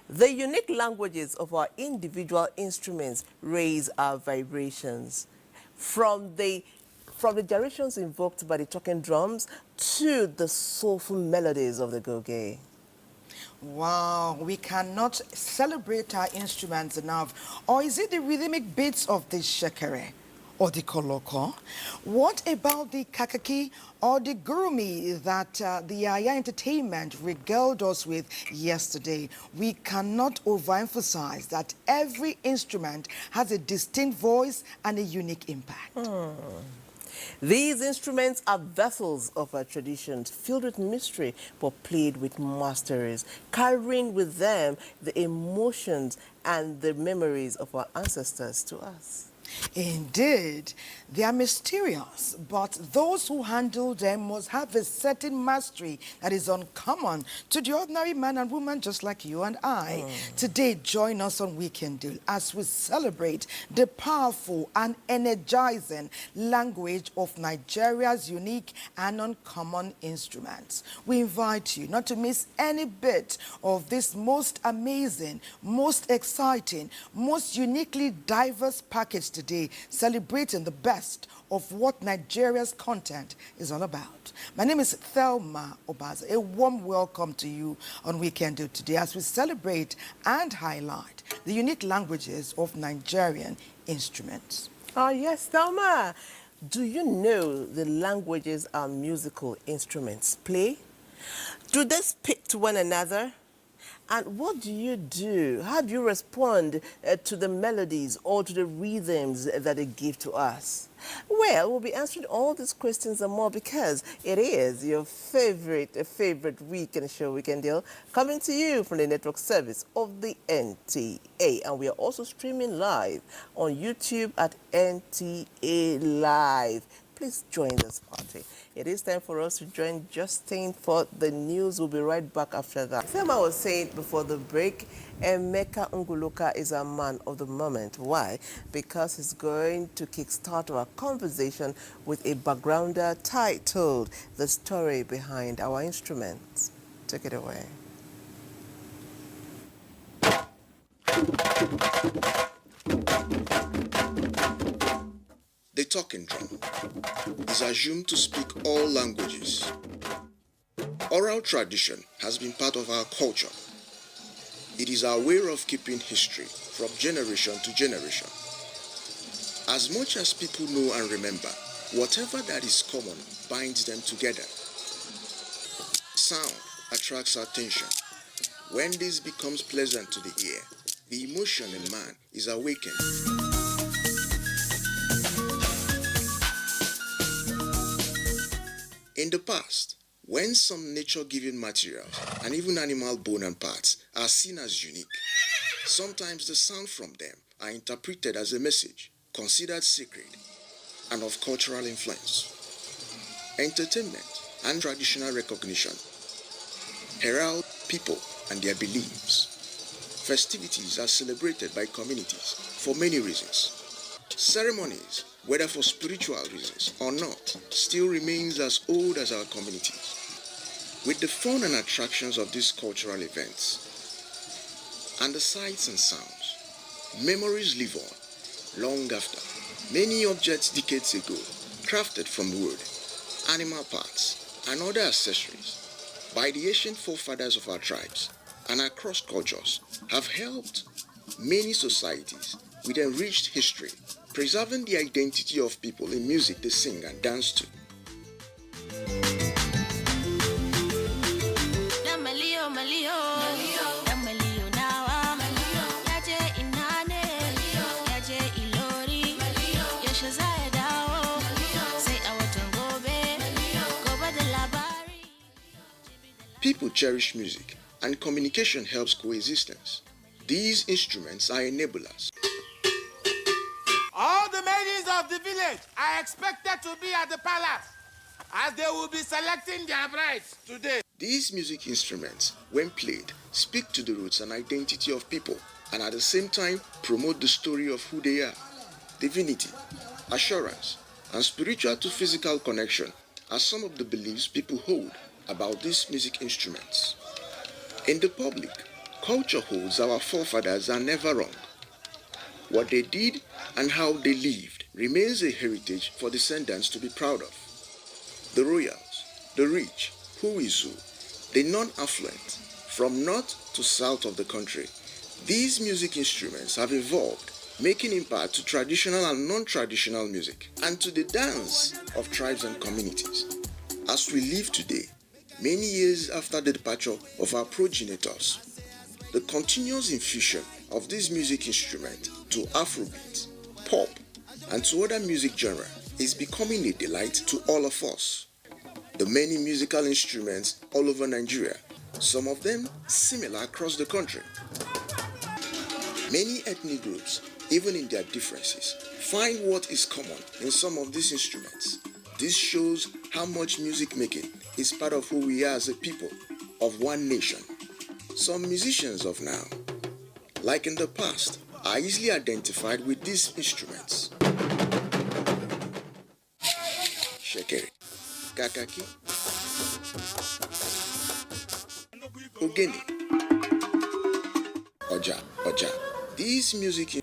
The unique languages of our individual instruments raise our vibrations. From the gyrations invoked by the talking drums to the soulful melodies of the goge. Wow, we cannot celebrate our instruments enough. Or is it the rhythmic beats of the shekere or the koloko? What about the kakaki or the gurumi that the Aya Entertainment regaled us with yesterday? We cannot overemphasize that every instrument has a distinct voice and a unique impact. These instruments are vessels of our traditions, filled with mystery, but played with masteries, carrying with them the emotions and the memories of our ancestors to us. Indeed, they are mysterious, but those who handle them must have a certain mastery that is uncommon to the ordinary man and woman just like you and I. Today, join us on Weekend Deal as we celebrate the powerful and energizing language of Nigeria's unique and uncommon instruments. We invite you not to miss any bit of this most amazing, most exciting, most uniquely diverse package today, celebrating the best of what Nigeria's content is all about. My name is Thelma Obaza. A warm welcome to you on Weekend Deal today as we celebrate and highlight the unique languages of Nigerian instruments. Oh yes, Thelma. Do you know the languages our musical instruments play? Do they speak to one another? And what do you do? How do you respond to the melodies or to the rhythms that they give to us? Well, we'll be answering all these questions and more because it is your favorite weekend show, Weekend Deal, coming to you from the network service of the NTA. And we are also streaming live on YouTube at NTA Live. Please join this party. It is time for us to join Justin for the news. We'll be right back after that. Thelma was saying before the break, Emeka Nguluka is a man of the moment. Why? Because he's going to kickstart our conversation with a backgrounder titled The Story Behind Our Instruments. Take it away. The talking drum is assumed to speak all languages. Oral tradition has been part of our culture. It is our way of keeping history from generation to generation. As much as people know and remember, whatever that is common binds them together. Sound attracts attention. When this becomes pleasant to the ear, the emotion in man is awakened. In the past, when some nature-given materials and even animal bone and parts are seen as unique, sometimes the sound from them are interpreted as a message, considered sacred, and of cultural influence. Entertainment and traditional recognition herald people and their beliefs. Festivities are celebrated by communities for many reasons. Ceremonies, whether for spiritual reasons or not, still remains as old as our communities. With the fun and attractions of these cultural events and the sights and sounds, memories live on long after. Many objects decades ago, crafted from wood, animal parts, and other accessories by the ancient forefathers of our tribes and across cultures, have helped many societies with enriched history, preserving the identity of people in music they sing and dance to. People cherish music, and communication helps coexistence. These instruments are enablers. All the maidens of the village are expected to be at the palace, as they will be selecting their brides today. These music instruments, when played, speak to the roots and identity of people, and at the same time promote the story of who they are. Divinity, assurance, and spiritual to physical connection are some of the beliefs people hold about these music instruments. In the public, culture holds our forefathers are never wrong. What they did and how they lived remains a heritage for descendants to be proud of. The royals, the rich, who is who, the non-affluent, from north to south of the country, these music instruments have evolved, making impact to traditional and non-traditional music, and to the dance of tribes and communities. As we live today, many years after the departure of our progenitors, the continuous infusion of this music instrument to Afrobeat, pop, and to other music genres is becoming a delight to all of us. The many musical instruments all over Nigeria, some of them similar across the country. Many ethnic groups, even in their differences, find what is common in some of these instruments. This shows how much music making is part of who we are as a people of one nation. Some musicians of now, like in the past, are easily identified with these instruments. Shekere, kakaki, ogene, oja. These music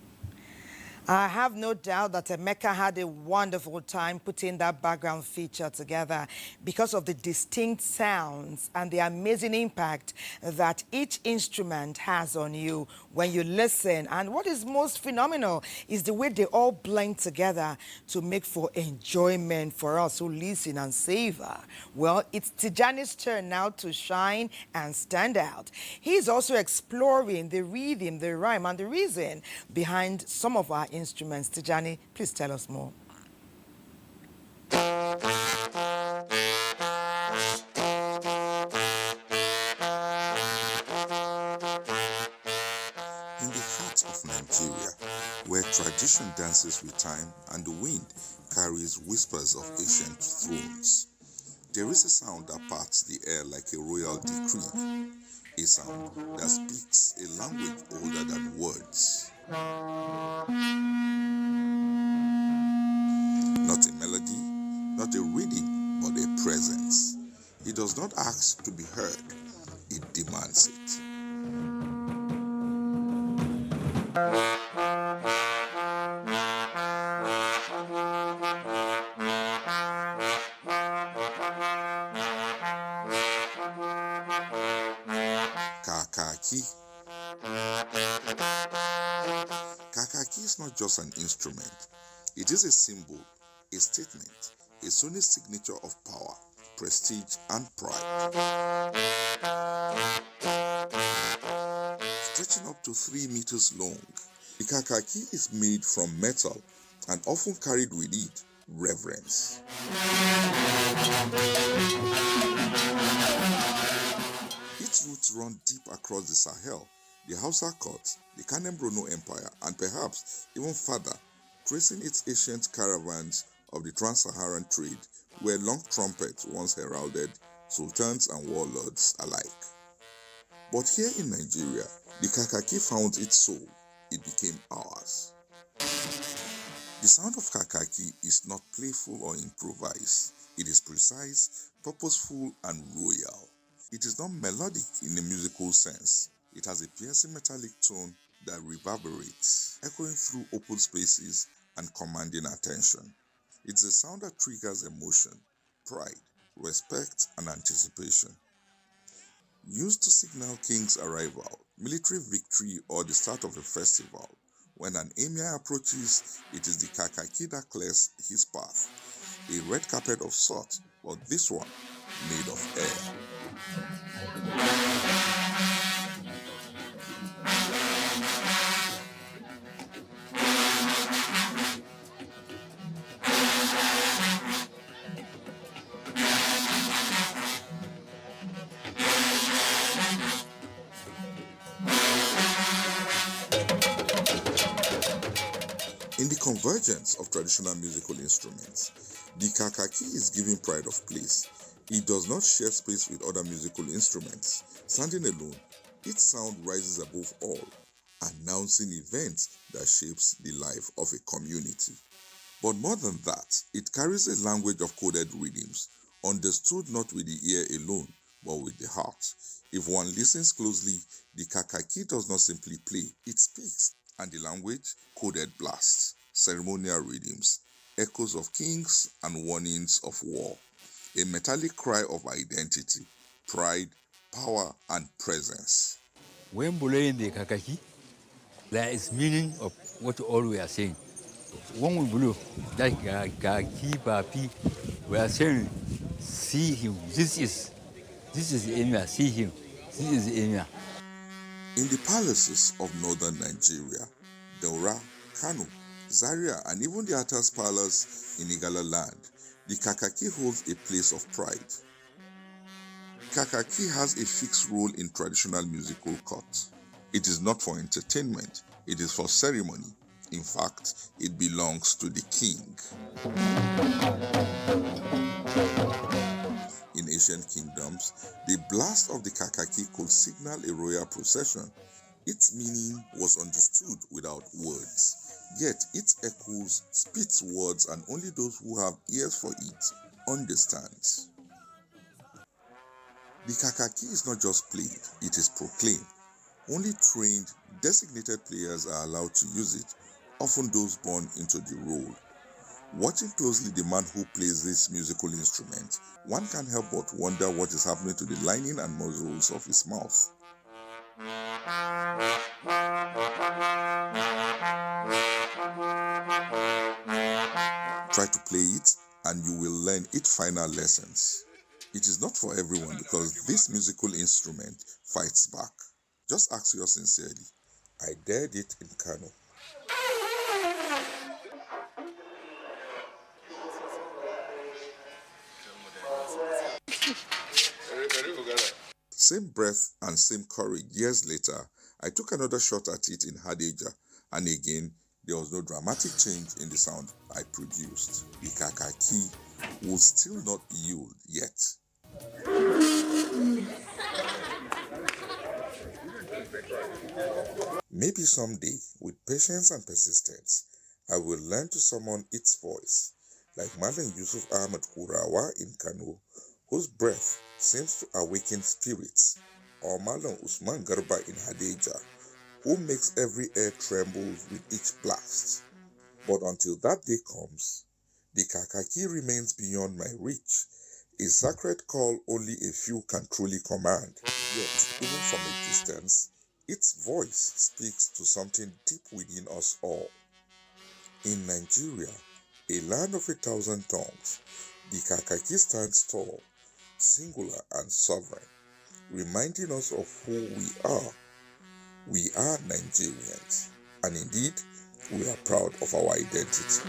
I have no doubt that Emeka had a wonderful time putting that background feature together because of the distinct sounds and the amazing impact that each instrument has on you when you listen. And what is most phenomenal is the way they all blend together to make for enjoyment for us who listen and savor. Well, it's Tijani's turn now to shine and stand out. He's also exploring the rhythm, the rhyme, and the reason behind some of our instruments. Tijani, please tell us more. In the heart of Nigeria, where tradition dances with time and the wind carries whispers of ancient thrones, there is a sound that parts the air like a royal decree, a sound that speaks a language older than words. Not a melody, not a reading, but a presence. It does not ask to be heard, it demands it. Kakaki. Kakaki is not just an instrument. It is a symbol, a statement, a sonic signature of power, prestige, and pride. Stretching up to 3 meters long, the kakaki is made from metal and often carried with it reverence. Its roots run deep across the Sahel, the Hausa Court, the Kanem-Borno Empire, and perhaps even further, tracing its ancient caravans of the trans-Saharan trade, where long trumpets once heralded sultans and warlords alike. But here in Nigeria, the kakaki found its soul. It became ours. The sound of kakaki is not playful or improvised. It is precise, purposeful, and royal. It is not melodic in a musical sense. It has a piercing metallic tone that reverberates, echoing through open spaces and commanding attention. It's a sound that triggers emotion, pride, respect, and anticipation. Used to signal king's arrival, military victory, or the start of a festival, when an emir approaches, it is the kakaki that clears his path. A red carpet of sorts, but this one made of air. In the convergence of traditional musical instruments, the kakaki is given pride of place. It does not share space with other musical instruments. Standing alone, its sound rises above all, announcing events that shapes the life of a community. But more than that, it carries a language of coded rhythms, understood not with the ear alone, but with the heart. If one listens closely, the kakaki does not simply play, it speaks, and the language, coded blasts, ceremonial rhythms, echoes of kings and warnings of war, a metallic cry of identity, pride, power, and presence. When blowing the kakaki, there is meaning of what all we are saying. When we blow, that kakaki, papi, we are saying, see him, this is the Emir, see him, this is the Emir. In the palaces of northern Nigeria, Daura, Kano, Zaria, and even the Atas Palace in Igala land, the kakaki holds a place of pride. Kakaki has a fixed role in traditional musical court. It is not for entertainment, it is for ceremony. In fact, it belongs to the king. In ancient kingdoms, the blast of the kakaki could signal a royal procession. Its meaning was understood without words. Yet its echoes spits words, and only those who have ears for it understands. The kakaki is not just played, it is proclaimed. Only trained, designated players are allowed to use it, often those born into the role. Watching closely the man who plays this musical instrument, one can't help but wonder what is happening to the lining and muscles of his mouth. Try to play it and you will learn its final lessons. It is not for everyone because this musical instrument fights back. Just ask yours sincerely. I dared it in Kano. Same breath and same courage. Years later, I took another shot at it in Hadejia, and again, there was no dramatic change in the sound I produced. The kakaki will still not yield yet. Maybe someday, with patience and persistence, I will learn to summon its voice, like Malam Yusuf Ahmed Kurawa in Kano, whose breath seems to awaken spirits, or Malam Usman Garba in Hadejia, who makes every air tremble with each blast. But until that day comes, the kakaki remains beyond my reach, a sacred call only a few can truly command. Yet, even from a distance, its voice speaks to something deep within us all. In Nigeria, a land of 1,000 tongues, the kakaki stands tall, singular and sovereign, reminding us of who we are. We are Nigerians, and indeed, we are proud of our identity.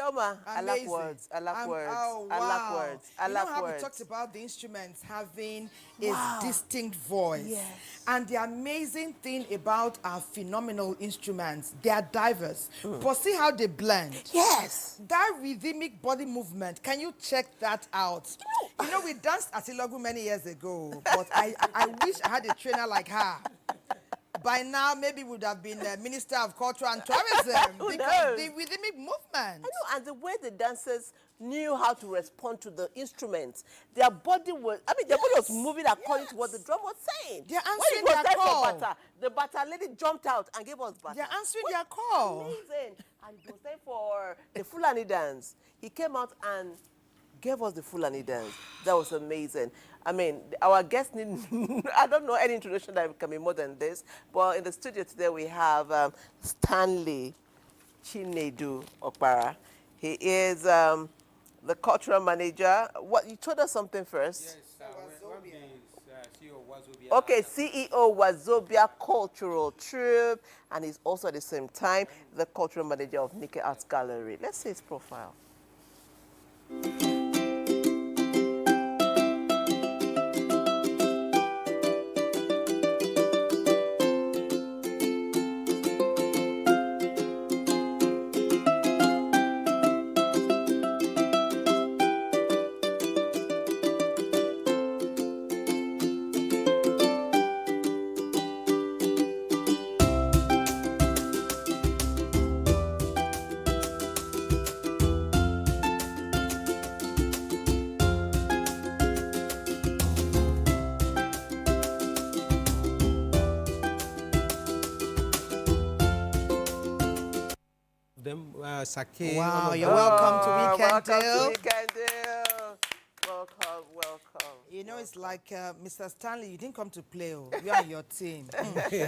Oma, I like Amazing. words. I like words. Oh, I like wow. words. I You like know how words. we talked about the instruments having Wow. a distinct voice. Yes. And the amazing thing about our phenomenal instruments, they are diverse. But see how they blend. Yes. That rhythmic body movement, can you check that out? You know, we danced at Ilogu many years ago, but I wish I had a trainer like her. By now, maybe would have been Minister of Culture and Tourism Who because knows? the rhythmic movement. I know, and the way the dancers knew how to respond to the instruments, their body was, their body was moving according to what the drum was saying. They're When answering it was their time call. for bata, the bata lady jumped out and gave us bata. They're answering their call. Amazing. And it was time for the Fulani dance. He came out and gave us the Fulani dance. That was amazing. I mean, our guests need, I don't know any introduction that can be more than this, but in the studio today we have Stanley Chinedu Okpara. He is the cultural manager. What, you told us something first? Yes, CEO Wazobia. Okay, CEO Wazobia Cultural Troupe, and he's also at the same time the cultural manager of Nike Arts Gallery. Let's see his profile. Sake. Wow, you're welcome to Weekend Welcome Deal. to Weekend Deal. Welcome, welcome. You know, it's like Mr. Stanley, you didn't come to play. Oh. You and your team.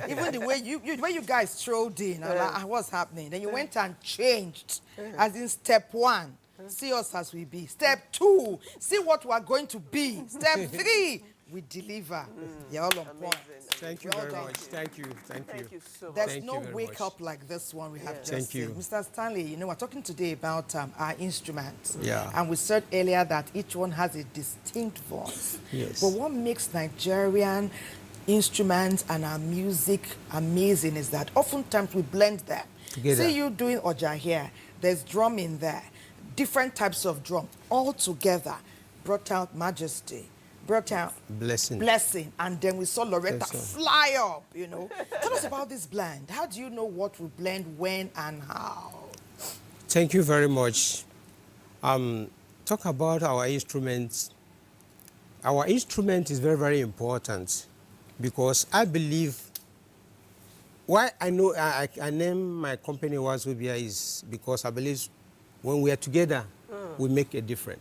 Even the way you guys strolled in, I'm like, what's happening? Then you went and changed. As in step 1, see us as we be. Step 2, see what we are going to be. Step 3, we deliver. You're all on point. Thank you Well very done. much. Thank you. Thank you. Thank you so much. There's Thank no you very wake much. up like this one we have just Thank you. seen. Mr. Stanley, you know, we're talking today about our instruments. Yeah. And we said earlier that each one has a distinct voice. Yes. But what makes Nigerian instruments and our music amazing is that oftentimes we blend them. Together. See you doing Oja here. There's drum in there. Different types of drum. All together brought out majesty. Brought out blessing, and then we saw Loretta fly up, you know. Tell us about this blend. How do you know what will blend when and how? Thank you very much. Talk about our instruments. Our instrument is very, very important because I believe why I know I name my company Wazobia is because I believe when we are together, we make a difference.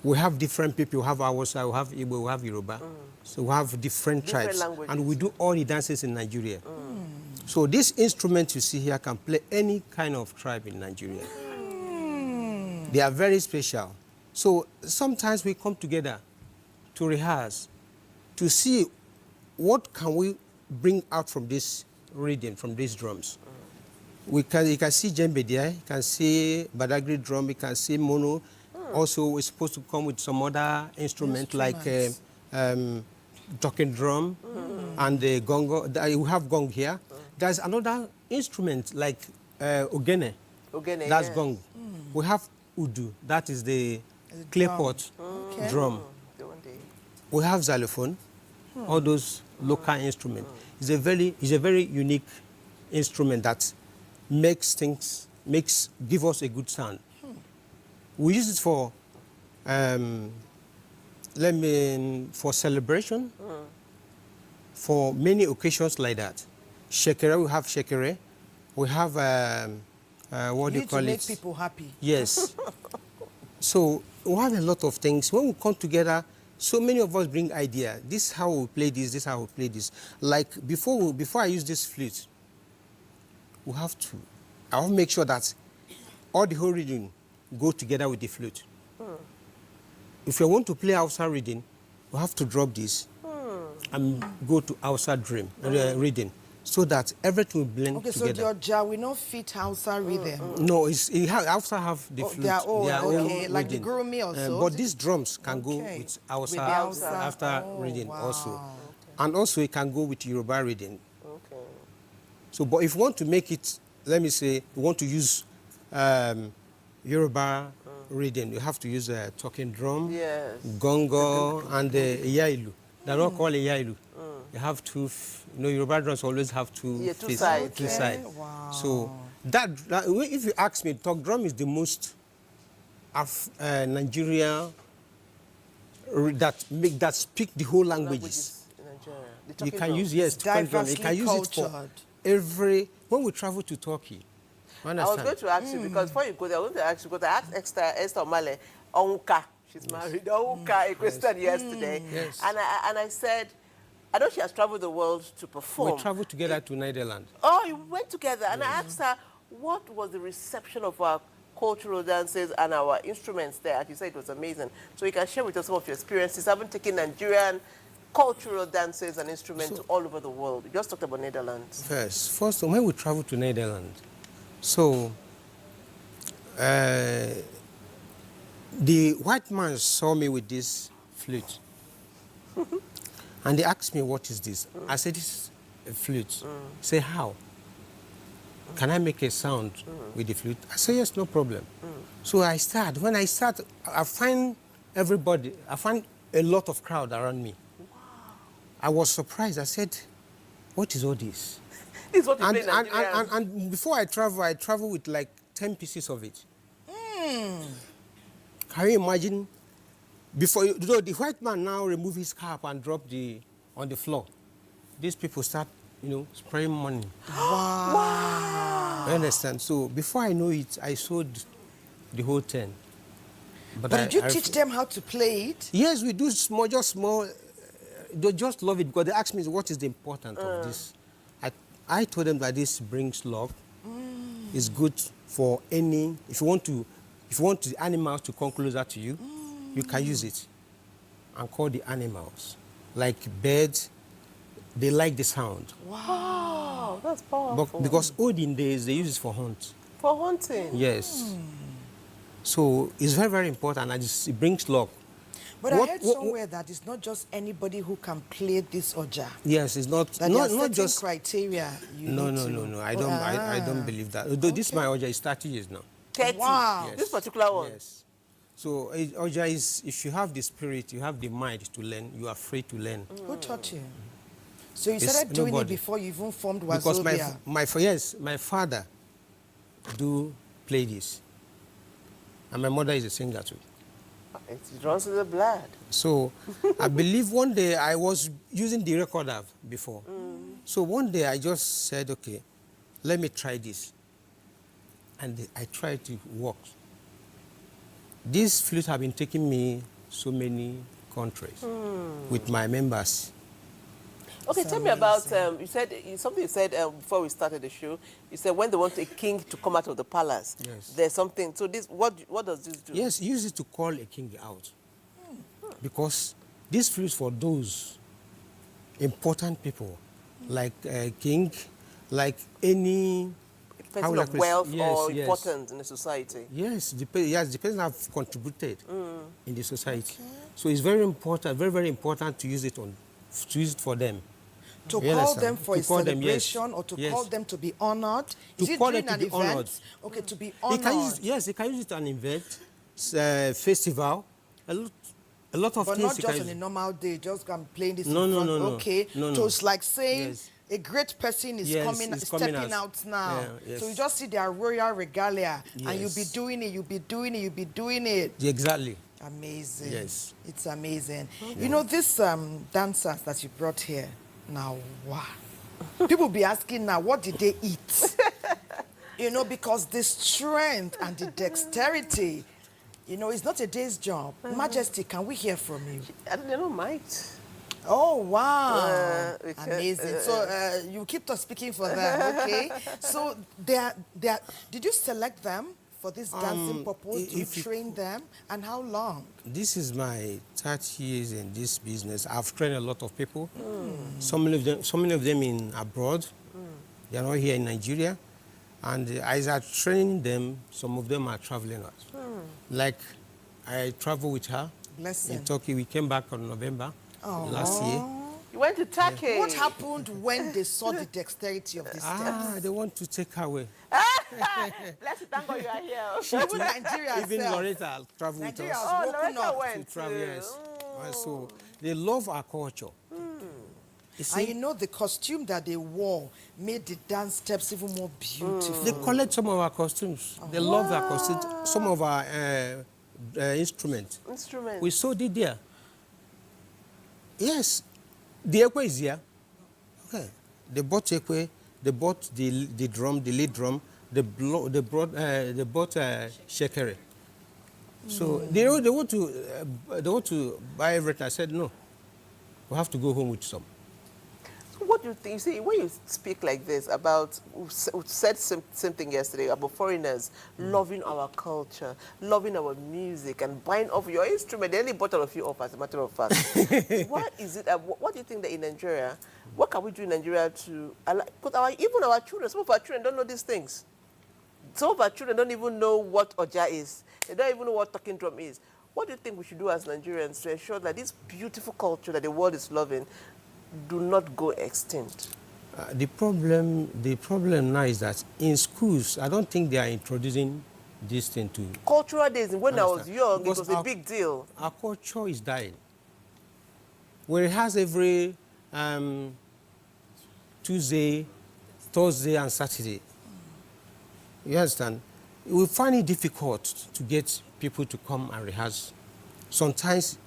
We have different people. We have Hausa, we have Igbo, we have Yoruba. So we have different tribes. languages. And we do all the dances in Nigeria. So this instrument you see here can play any kind of tribe in Nigeria. They are very special. So sometimes we come together to rehearse, to see what can we bring out from this rhythm, from these drums. You can see djembe there, you can see Badagry drum, you can see mono. Also, we're supposed to come with some other instrument like talking drum and the gongo. We have gong here. There's another instrument like ogene. Ogene, That's yeah. gong. We have udu. That is the clay pot drum. We have xylophone. All those local instruments. It's a very unique instrument that give us a good sound. We use it for for celebration, for many occasions like that. Shekere, we have shekere. We have what do you call it? To make people happy. Yes. So we have a lot of things. When we come together, so many of us bring idea. This is how we play this. This is how we play this. Like before I use this flute, I have to make sure that all the whole rhythm go together with the flute. If you want to play outside reading, you have to drop this and go to outside rhythm. so that everything will blend Okay, together. so the Oja, we know fit Hausa rhythm. No, it also have the flute. Their own, okay, like the rhythm. Gurumi also. But these drums can go Okay. with Hausa, With the Hausa. after Oh, reading wow. also. And also it can go with Yoruba reading. Okay. So, but if you want to make it, let me say, you want to use Yoruba reading, you have to use a talking drum, Yes. gongo, and iyailu. They're not called iyailu. You have two, Yoruba drums always have two, Yeah, two faces, sides. two Okay. sides. Wow. So that, if you ask me, talk drum is the most Nigeria that speak the whole languages. In Nigeria. The You talking can drum. use, yes, talking drum. You can Diversely use it for cultured. when we travel to Turkey. I was going to ask you, because before you go there, I was going to ask you, because I asked Esther Omale, Onka, she's married, Onka, a question yesterday. Yes. And I said, I know she has traveled the world to perform. We traveled together to Netherlands. Oh, you went together. And I asked her, what was the reception of our cultural dances and our instruments there? And she said it was amazing. So you can share with us some of your experiences, having taken Nigerian cultural dances and instruments all over the world. You just talked about Netherlands. First, when we traveled to Netherlands, so the white man saw me with this flute. And they asked me, what is this? I said, this is a flute. Say, how? Can I make a sound with the flute? I said, yes, no problem. So I start. When I start, I find everybody, I find a lot of crowd around me. Wow. I was surprised. I said, what is all this? This is what you play in Nigeria. And before I travel with like 10 pieces of it. Can you imagine? Before the white man now remove his cap and drop on the floor, these people start, spraying money. Wow. You understand? So before I know it, I sold the whole 10. But did you teach them how to play it? Yes, we do just small. They just love it because they ask me, what is the importance of this? I told them that this brings luck. It's good for any, if you want the animals to come closer to you, you can use it and call the animals. Like birds, they like the sound. Wow, that's powerful. But because olden days, they use it for hunt. For hunting? Yes. So it's very, very important and it brings luck. But I heard somewhere that it's not just anybody who can play this Oja. Yes, it's not. That not, there are not certain just criteria. No. I don't believe that. Although this my Oja is 30 years now. 30? Wow. This particular one? Yes. So Oja is, if you have the spirit, you have the mind to learn, you are free to learn. Who taught you? So you It's started doing nobody. it before you even formed Because Wazobia. my father do play this. And my mother is a singer too. It runs in the blood. So I believe one day I was using the recorder before. So one day I just said, okay, let me try this. And I tried to work. This flute have been taking me so many countries with my members. Okay, tell me about, you said before we started the show, you said when they want a king to come out of the palace, Yes. there's something. So this, what does this do? Yes, use it to call a king out. Because this flute for those important people, like a king, like any Person of wealth or yes. importance in the society. Yes, the person have contributed in the society. So it's very important, very, very important to use it for them. To You call understand? them for To a call them, yes. celebration or to Yes. call them to be honored? To Is it call during them to an be event? honored. Okay, to be He honored. can use, yes, he can use it at an event, festival, a lot of But things. not he just can on a use. normal day, just come playing this No, in no, front. no, no. Okay, No, no. so it's like saying Yes. a great person is Yes, coming, it's coming stepping out. out now. Yeah, yes. So you just see their royal regalia, and you'll be Yes. doing it, you'll be doing it, you'll be doing it. Exactly. Amazing. Yes. It's amazing. You know, these dancers that you brought here, now, wow. People be asking now, what did they eat? Because the strength and the dexterity, it's not a day's job. Majesty, can we hear from you? I don't might. Oh, wow. because, Amazing. So you keep on speaking for them, okay? So did you select them for this dancing purpose? Do you train them? And how long? This is my 30 years in this business. I've trained a lot of people. So many of them in abroad. They are not here in Nigeria. And as I train them, some of them are traveling out. Like, I traveled with her Bless in him. Turkey. We came back on November last year. You went to Turkey. What happened when they saw the dexterity of this steps? They want to take her away. Bless you, thank God you are here. Even Nigeria Even itself. Loretta traveled with Nigeria us has Oh, woken Loretta up. went to travel, too. yes. So they love our culture. You see, And you know the costume that they wore made the dance steps even more beautiful. they collect some of our costumes. They love our costumes. Some of our instruments. Instrument. We sold it there. Yes. The ekwe is here. Okay. They bought ekwe. They bought the drum, the lead drum. They bought shekere. So they want to buy everything. I said no. We have to go home with some. So what do you think? You see, when you speak like this about, we said same thing yesterday about foreigners loving our culture, loving our music, and buying off your instrument. They only bought all of you off, as a matter of fact. What is it? What do you think that in Nigeria, what can we do in Nigeria to, because even our children, some of our children don't know these things. Some of our children don't even know what Oja is. They don't even know what talking drum is. What do you think we should do as Nigerians to ensure that this beautiful culture that the world is loving do not go extinct? The problem now is that in schools, I don't think they are introducing this thing to. Cultural days, when I was Understand. young, Because it was a big deal. Our culture is dying. We rehearse every Tuesday, Thursday, and Saturday. You understand? We find it difficult to get people to come and rehearse. Sometimes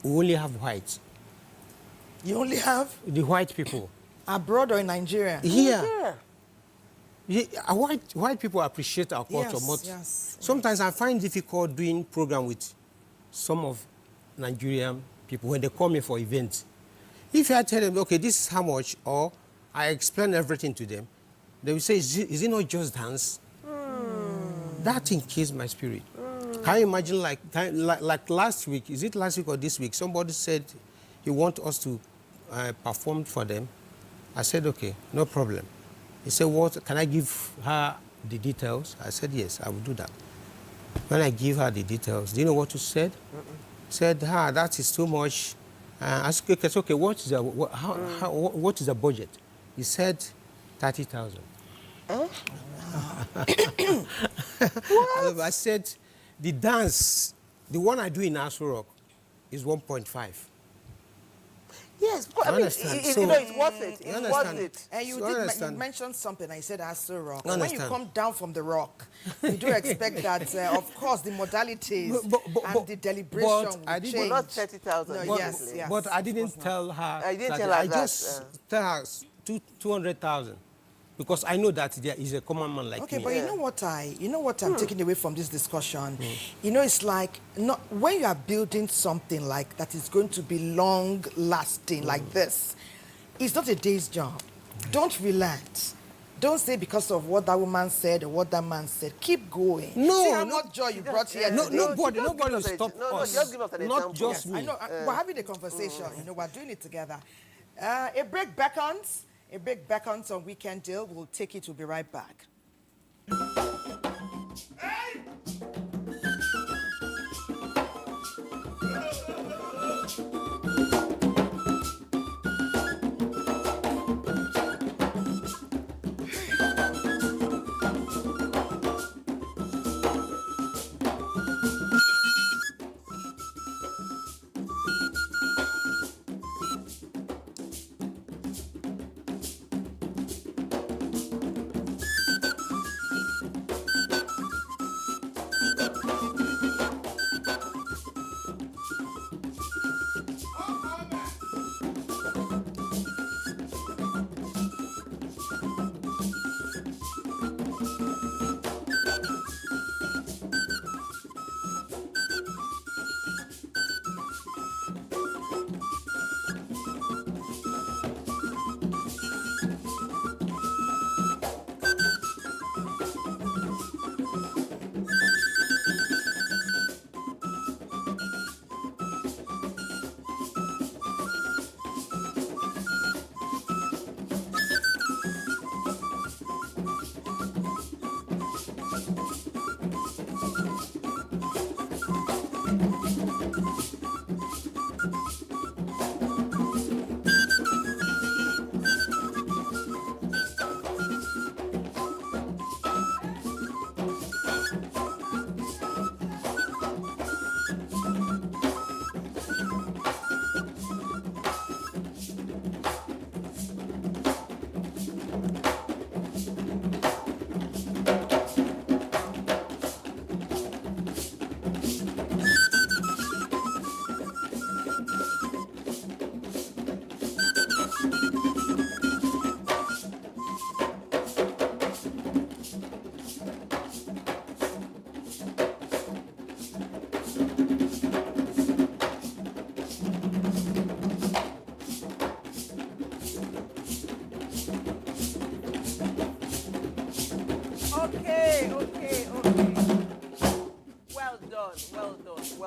we only have white. You only have The white people. abroad or in Nigeria? Here. Yeah, white people appreciate our culture, Yes, but yes, sometimes I find difficult doing program with some of Nigerian people when they come in for events. If I tell them, okay, this is how much, or I explain everything to them, they will say, is it not just dance? That thing kills my spirit. Can you imagine, like last week, is it last week or this week, somebody said he wants us to perform for them. I said, okay, no problem. He said, what, can I give her the details? I said, yes, I will do that. When I give her the details, do you know what she said? Said, that is too much. I said, okay, what is the budget? He said, 30,000. I said, the dance, the one I do in Aso Rock, is 1.5. Yes, because, I mean, understand? it's So- worth it. You It's understand? worth it. And you So did understand. you mentioned something. I said Aso Rock. You When you understand? come down from the rock, you do expect that, of course, the modalities and the deliberation but will I didn't- change. Not 30,000. No, But, yes, yes. but I didn't tell her. I didn't that. tell her I that, just tell her 200,000, because I know that there is a common man like Okay, me. but you know what I'm taking away from this discussion? You know, it's like when you are building something like that is going to be long lasting like this, it's not a day's job. Don't relent. Don't say because of what that woman said or what that man said. Keep going. No, See how no. much joy you brought here No, today. Nobody just give will us stop no, us. just give us an Not example. just I me. know. We're having a conversation. You know, we're doing it together. A break beckons. A break beckons on Weekend Deal. We'll take it. We'll be right back.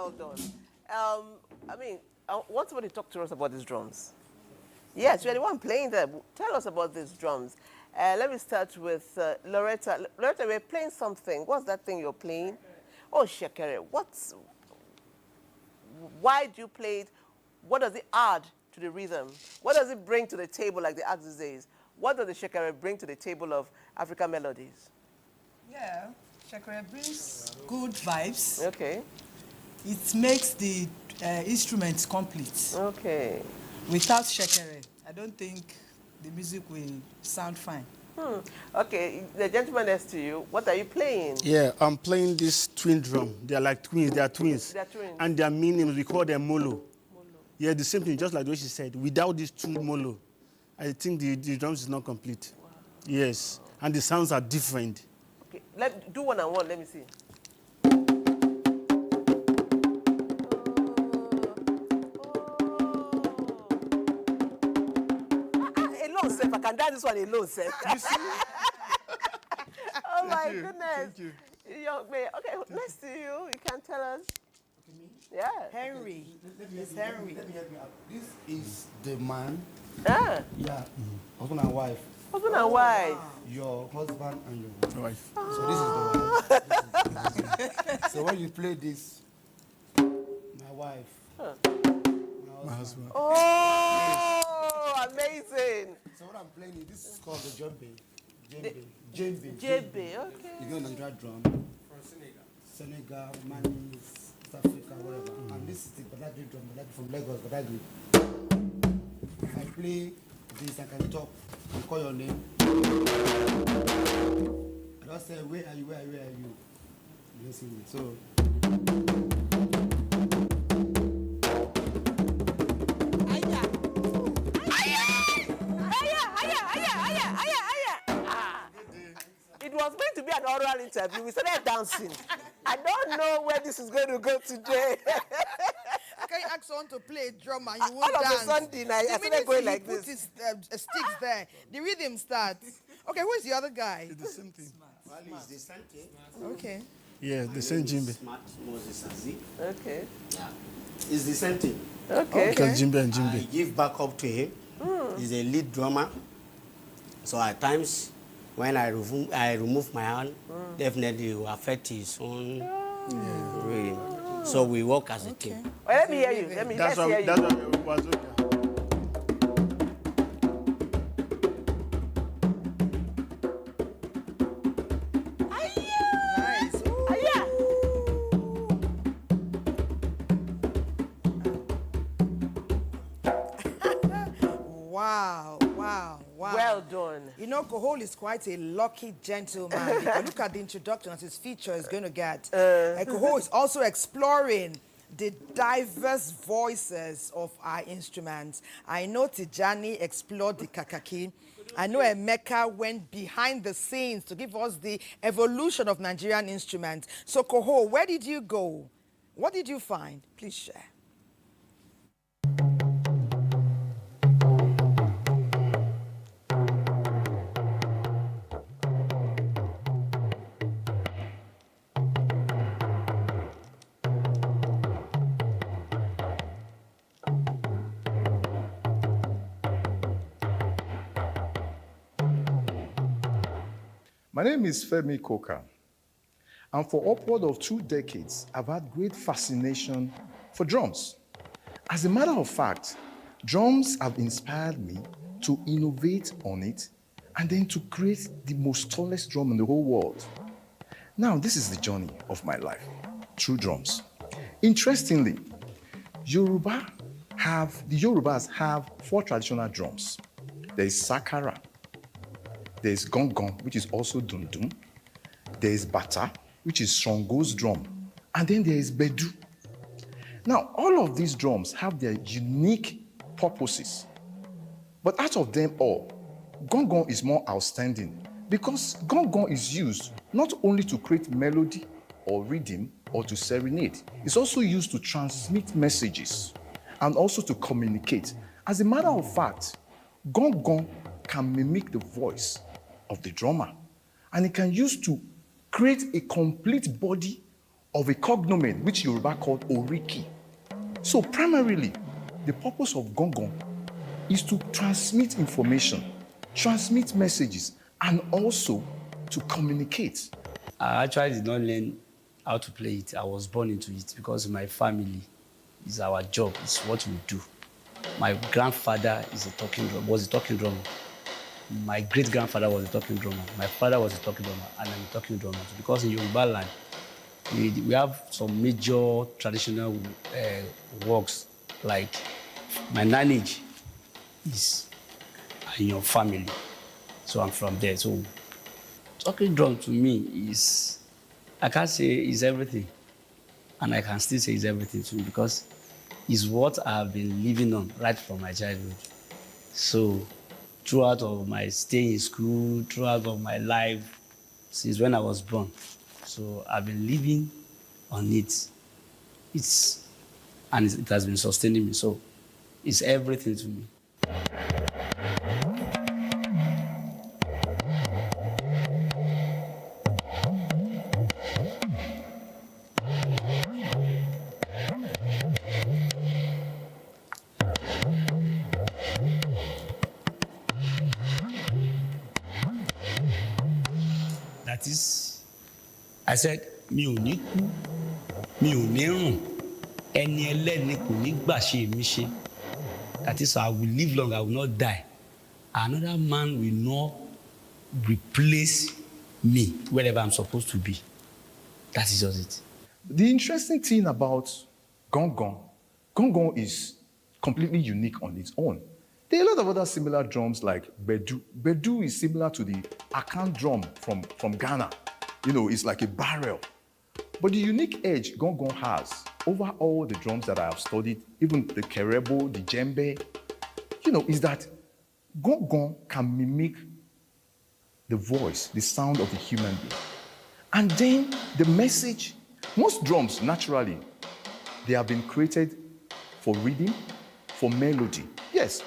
well done. I mean, I want somebody to talk to us about these drums. Yes, you're the one playing them. Tell us about these drums. Let me start with Loretta. Loretta, we're playing something. What's that thing you're playing? Oh, shekere. Why do you play it? What does it add to the rhythm? What does it bring to the table, like they ask these days? What does the shekere bring to the table of African melodies? Yeah, shekere brings good vibes. Okay. It makes the instruments complete. Okay. Without shekere, I don't think the music will sound fine. Okay, the gentleman next to you, what are you playing? Yeah, I'm playing this twin drum. They are like twins. They are twins. They are twins. And their meanings, we call them molo. Yeah, the same thing, just like what she said. Without these two molo, I think the drums is not complete. Wow. Yes, and the sounds are different. Okay, do one and one. Let me see. Alone, Seth. I can dance this one alone, Seth. You see? Oh my goodness. Thank you. Young man. Okay, next to you, you can tell us. Yeah. Henry. Yes, Henry. Let me help you out. This is the man. Ah. Yeah. Husband and wife. Husband and wife. Wow. Your husband and your wife. Oh. So this is the wife. So when you play this, my wife. Huh. My husband. Oh, amazing. So what I'm playing is this is called the djembe. Djembe. Djembe, okay. You know Nigerian drum. From Senegal, Mali, East Africa, whatever. And this is the Badagry drum, from Lagos, Badagry. If I play this, I can talk and call your name. I don't say, where are you? You see me. So. It was meant to be an oral interview. We started dancing. I don't know where this is going to go today. Can you ask someone to play a drum and you won't All dance? of a sudden, I started going like this. He put his sticks there. The rhythm starts. Okay, who is the other guy? It's the same thing. It's the same thing. Okay. Yeah, the same djembe. Smart Moses Azi. Okay. Yeah. It's the same thing. Okay. Because djembe and I djembe. give backup to him. He's a lead drummer. So at times, when I remove my hand, definitely it will affect his own rhythm. So we work as a team. Well, let me hear you. Let's hear you. That's why it was okay. Nice. Wow. Well done. You know, Kohol is quite a lucky gentleman. Because look at the introduction as his feature is going to get. Kohol is also exploring the diverse voices of our instruments. I know Tijani explored the kakaki. I know Emeka went behind the scenes to give us the evolution of Nigerian instruments. So, Kohol, where did you go? What did you find? Please share. My name is Femi Koka, and for upward of 2 decades, I've had great fascination for drums. As a matter of fact, drums have inspired me to innovate on it and then to create the most tallest drum in the whole world. Now, this is the journey of my life through drums. Interestingly, the Yorubas have 4 traditional drums. There is sakara, there is gong gong, which is also dum dum. There is bata, which is Songo's drum. And then there is bedu. Now, all of these drums have their unique purposes. But out of them all, gong gong is more outstanding because gong gong is used not only to create melody or rhythm or to serenade, it's also used to transmit messages and also to communicate. As a matter of fact, gong gong can mimic the voice of the drummer, and it can use to create a complete body of a cognomen which Yoruba called Oriki. So primarily, the purpose of gong is to transmit information, transmit messages, and also to communicate. I actually did not learn how to play it. I was born into it because my family is our job. It's what we do. My grandfather was a talking drummer. My great-grandfather was a talking drummer. My father was a talking drummer, and I'm a talking drummer. Because in Yoruba land, we have some major traditional works, like my lineage is in your family. So I'm from there. So talking drum to me is, I can't say is everything. And I can still say it's everything to me because it's what I've been living on right from my childhood. So throughout of my stay in school, throughout of my life, since when I was born. So I've been living on it. It has been sustaining me. So it's everything to me. That is, I said, mi ò ní kú, mi ò ní rùn, ẹni ẹlẹ́ni kò ní gbà ṣe mi ṣe. That is, I will live long, I will not die. Another man will not replace me wherever I'm supposed to be. That is just it. The interesting thing about gong is completely unique on its own. There are a lot of other similar drums like bedu. Bedu is similar to the akan drum from Ghana. You know, it's like a barrel. But the unique edge gong has over all the drums that I have studied, even the kerebo, the djembe, you know, is that gong can mimic the voice, the sound of a human being. And then the message, most drums, naturally, they have been created for rhythm, for melody. Yes,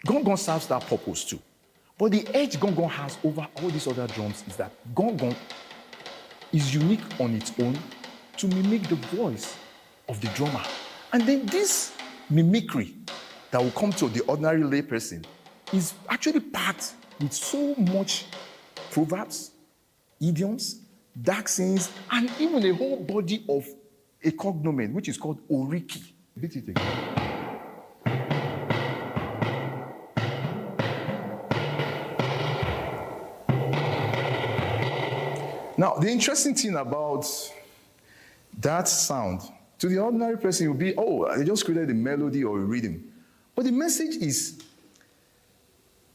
gong serves that purpose too. But the edge gong has over all these other drums is that gong is unique on its own to mimic the voice of the drummer. And then this mimicry that will come to the ordinary layperson is actually packed with so much proverbs, idioms, dark sayings, and even a whole body of a cognomen, which is called Oriki. Beat it again. Now, the interesting thing about that sound, to the ordinary person, will be, oh, they just created a melody or a rhythm. But the message is,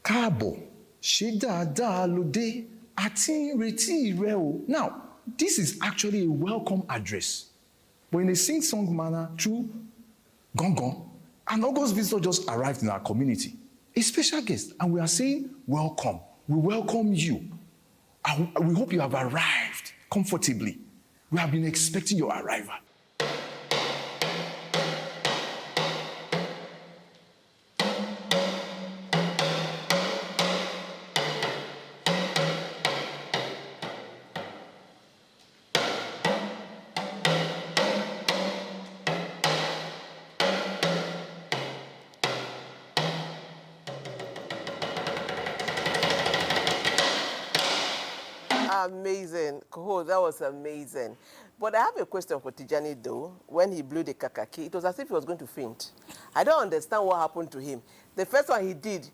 Káàbọ̀, ṣe dáadáa lóde, àti ìrètí rẹ o. Now, this is actually a welcome address, but in a sing-song manner through gong. An August visitor just arrived in our community, a special guest, and we are saying, welcome. We welcome you. We hope you have arrived comfortably. We have been expecting your arrival. Amazing. Oh, that was amazing. But I have a question for Tijani, though. When he blew the kakaki, it was as if he was going to faint. I don't understand what happened to him. The first one he did,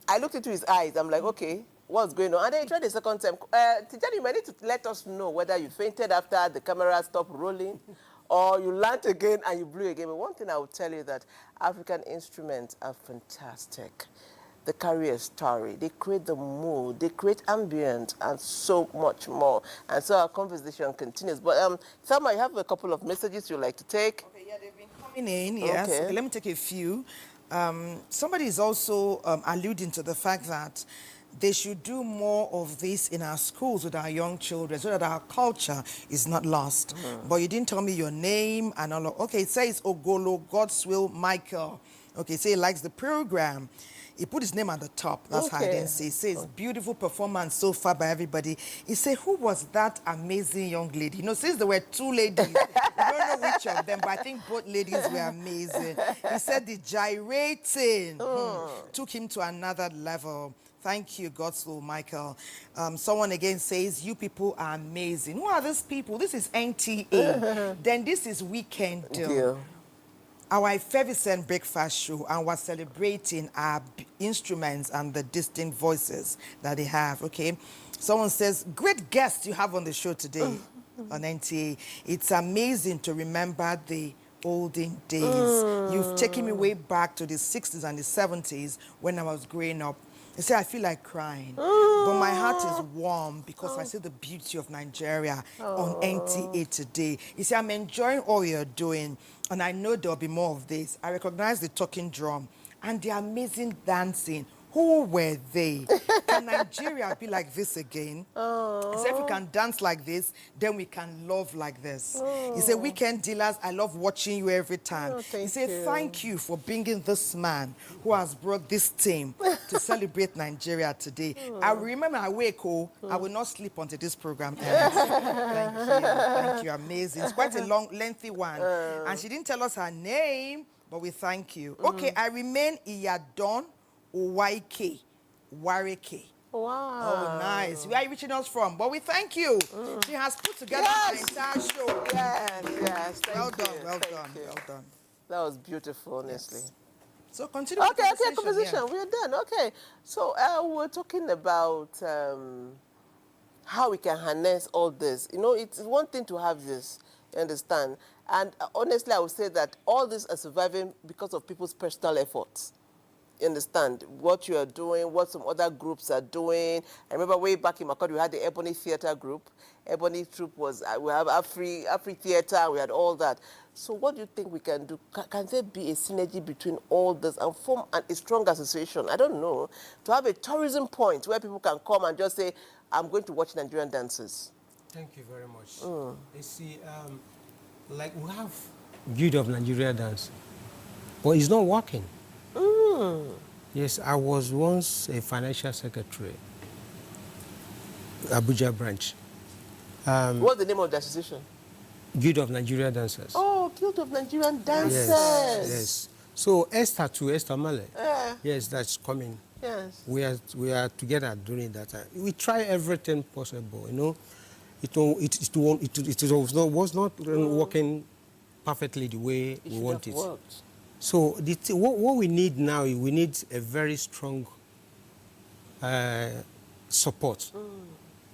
I looked into his eyes. I'm like, okay, what's going on? And then he tried the second time. Tijani, you might need to let us know whether you fainted after the camera stopped rolling or you learned again and you blew again. But one thing I will tell you that African instruments are fantastic. They carry a story, they create the mood, they create ambience, and so much more. And so our conversation continues. But Thelma, you have a couple of messages you'd like to take? Okay, yeah, they've been coming in, yes. Okay. Okay, let me take a few. Somebody is also alluding to the fact that they should do more of this in our schools with our young children so that our culture is not lost. But you didn't tell me your name and all of, okay, it says Ogolo, God's Will, Michael. Okay, say he likes the program. He put his name at the top. That's how I Okay. didn't say. He says, beautiful performance so far by everybody. He said, who was that amazing young lady? You know, since there were two ladies, we don't know which of them, but I think both ladies were amazing. He said the gyrating took him to another level. Thank you, Godslow Michael. Someone again says, you people are amazing. Who are these people? This is NTA. Then this is Weekend Deal. Our effervescent breakfast show, and we're celebrating our instruments and the distinct voices that they have, okay? Someone says, great guests you have on the show today on NTA. It's amazing to remember the olden days. You've taken me way back to the 60s and the 70s when I was growing up. They say I feel like crying, but my heart is warm because I see the beauty of Nigeria on NTA today. You see, I'm enjoying all you're doing, and I know there'll be more of this. I recognize the talking drum and the amazing dancing. Who were they? Can Nigeria be like this again? He said, if we can dance like this, then we can love like this. He said, Weekend Dealers, I love watching you every time. He said, thank you for bringing this man who has brought this team to celebrate Nigeria today. I remember I wake up, I will not sleep until this program ends. Thank you, amazing. It's quite a long, lengthy one. And she didn't tell us her name, but we thank you. Okay, I remain Iyadon Owaike, Wareke. Wow. Oh, nice. Where are you reaching us from? But we thank you. She has put together the entire show. Yes, well done, well done, well done. That was beautiful, honestly. Yes. So continue with the conversation. yeah. We're done. Okay. So we're talking about how we can harness all this. You know, it's one thing to have this, you understand? And honestly, I would say that all this are surviving because of people's personal efforts. You understand what you are doing, what some other groups are doing. I remember way back in Makodi, we had the Ebony Theatre group. Ebony Troupe was, we have Afri Theatre, we had all that. So what do you think we can do? Can there be a synergy between all this and form a strong association? I don't know. To have a tourism point where people can come and just say, I'm going to watch Nigerian dances. Thank you very much. You see, like we have Guild of Nigeria Dance, but it's not working. Yes, I was once a financial secretary, Abuja branch. What's the name of the association? Guild of Nigeria Dancers. Oh, Guild of Nigerian Dancers. Yes, yes. So Esther Male. Yes, that's coming. Yes. We are together during that time. We try everything possible. You know, it was not working perfectly the way we want it. Worked. So what we need now, we need a very strong support,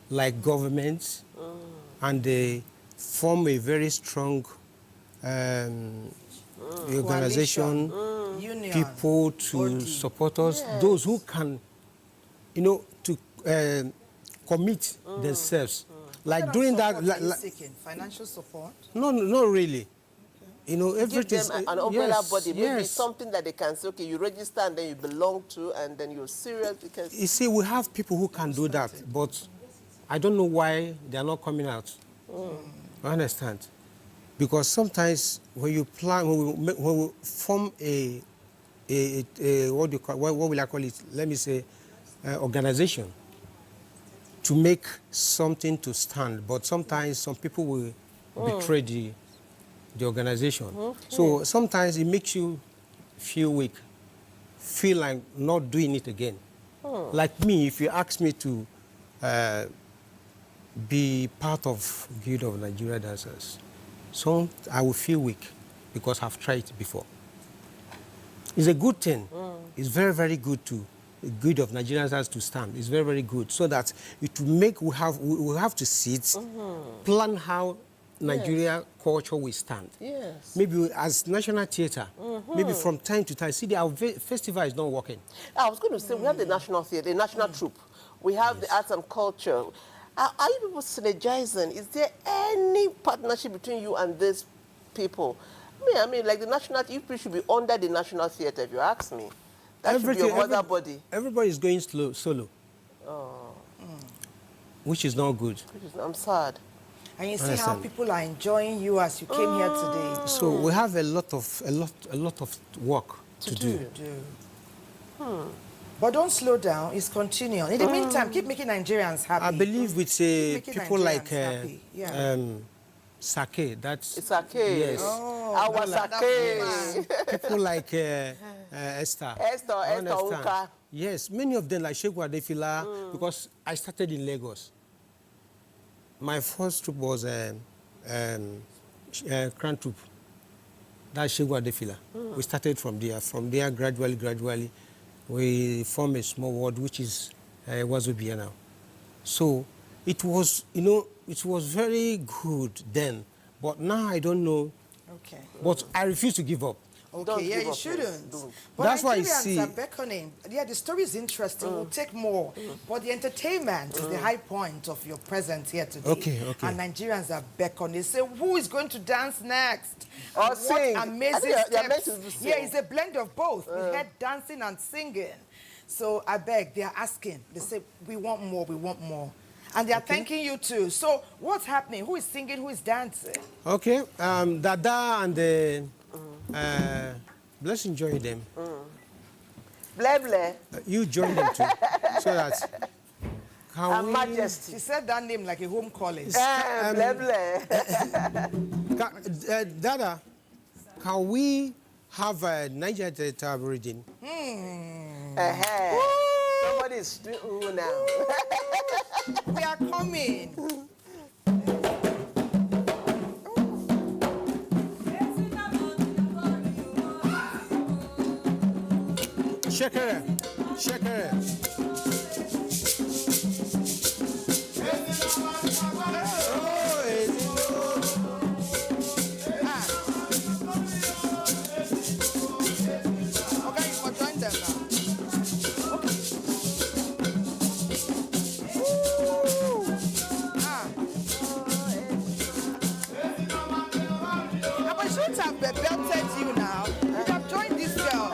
like government, and they form a very strong organization, Union, people to support us, those who can, you know, to commit themselves. Like doing that. Financial support? No, not really. You know, everything. Give them an umbrella body, maybe something that they can say, okay, you register and then you belong to, and then you're serious because... You see, we have people who can do that, but I don't know why they are not coming out. I understand. Because sometimes when you plan, when we form a what will I call it? Let me say, organization to make something to stand, but sometimes some people will betray the organization. So sometimes it makes you feel weak, feel like not doing it again. Like me, if you ask me to be part of Guild of Nigeria Dancers, so I will feel weak because I've tried it before. It's a good thing. It's very, very good to the Guild of Nigerian Dancers to stand. It's very, very good so that it will make we have to sit, plan how Nigeria culture will stand. Yes. Maybe as national theatre, maybe from time to time. See, our festival is not working. I was going to say, we have the national theatre, the national troupe. We have the arts and culture. Are you people synergizing? Is there any partnership between you and these people? I mean, like the national, you should be under the national theatre, if you ask me. That should be your mother body. Everybody is going solo. Which is not good. I'm sad. And you see how people are enjoying you as you came here today. So we have a lot of work to do. But don't slow down, it's continuing. In the meantime, keep making Nigerians happy. I believe with Making people Nigerians like happy. Yeah. sake. That's Sake. yes. Oh, Our sake. People like Esther. Esther Understand? Uka. Yes, many of them like Sheikh Wadefila because I started in Lagos. My first troop was Crown Troop. That's Sheikh Wadefila. We started from there. From there, gradually, we formed a small ward, which is Wazobia now. So it was, it was very good then. But now I don't know. Okay. But I refuse to give up. Okay, yeah, you shouldn't. But That's why I Nigerians see. are beckoning. Yeah, the story is interesting. We'll take more. But the entertainment is the high point of your presence here today. Okay. And Nigerians are beckoning. They say, who is going to dance next? Or What sing. amazing You're meant steps. to sing. Yeah, it's a blend of both. We had dancing and singing. So I beg, they are asking. They say, we want more, we want more. And they are thanking you too. So what's happening? Who is singing? Who is dancing? Okay, Dada and the let's enjoy them. Bleble. You join them too, so that Her Majesty. She said that name like a home calling. Bleble. Dada, can we have a Niger Delta reading? Somebody is doing now. We are coming. Shekere. Okay, you can join them now. But shouldn't have belted you now. You have joined this girl.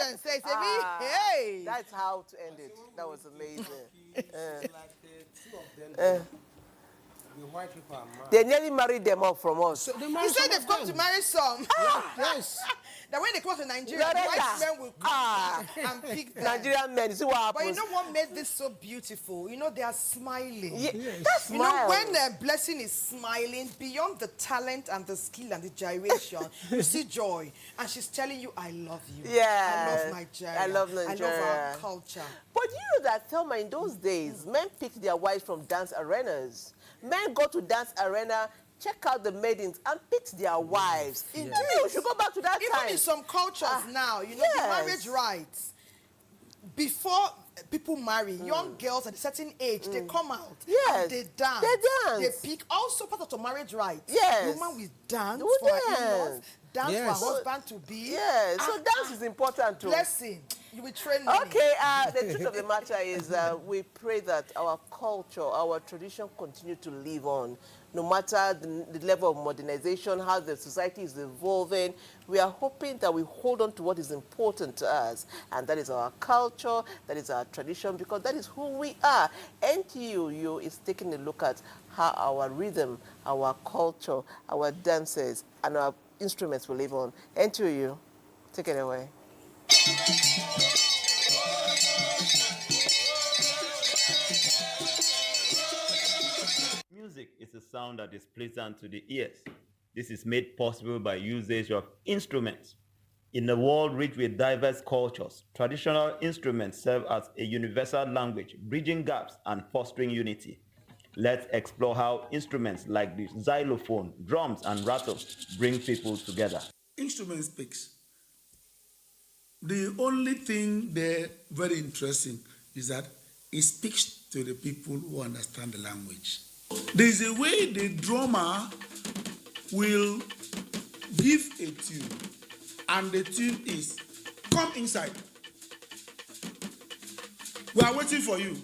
and say, hey. That's how to end it. That was amazing. The white people are mad. They nearly married them off from us. So they You said they've come to marry some. Yes. That when they come to Nigeria, white men will come and pick them. Nigerian men, see what happens. But you know what made this so beautiful? You know, they are smiling. Yeah, that smile. You know, when Blessing is smiling, beyond the talent and the skill and the gyration, you see joy. And she's telling you, I love you. Yeah. I love Nigeria. I love Nigeria. I love our culture. But you know that, Thelma, in those days, men picked their wives from dance arenas. Men go to dance arena, check out the maidens, and pick their wives. Indeed, we should go back to that time. Even in some cultures now, you know, the marriage rights, before people marry, young girls at a certain age, they come out. Yes. And they dance. They dance. They pick also part of the marriage rights. Yes. The woman will dance Will for her dance. in-laws, dance Yes. for her husband to be. Yes, so dance is important too. Blessing. You will train me. Okay, the truth of the matter is we pray that our culture, our tradition continue to live on. No matter the level of modernization, how the society is evolving, we are hoping that we hold on to what is important to us. And that is our culture, that is our tradition, because that is who we are. NTUU is taking a look at how our rhythm, our culture, our dances, and our instruments will live on. NTUU, take it away. Music is a sound that is pleasant to the ears. This is made possible by usage of instruments. In a world rich with diverse cultures, traditional instruments serve as a universal language, bridging gaps and fostering unity. Let's explore how instruments like the xylophone, drums, and rattle bring people together. Instrument speaks. The only thing there very interesting is that it speaks to the people who understand the language. There is a way the drummer will give a tune, and the tune is, come inside. We are waiting for you.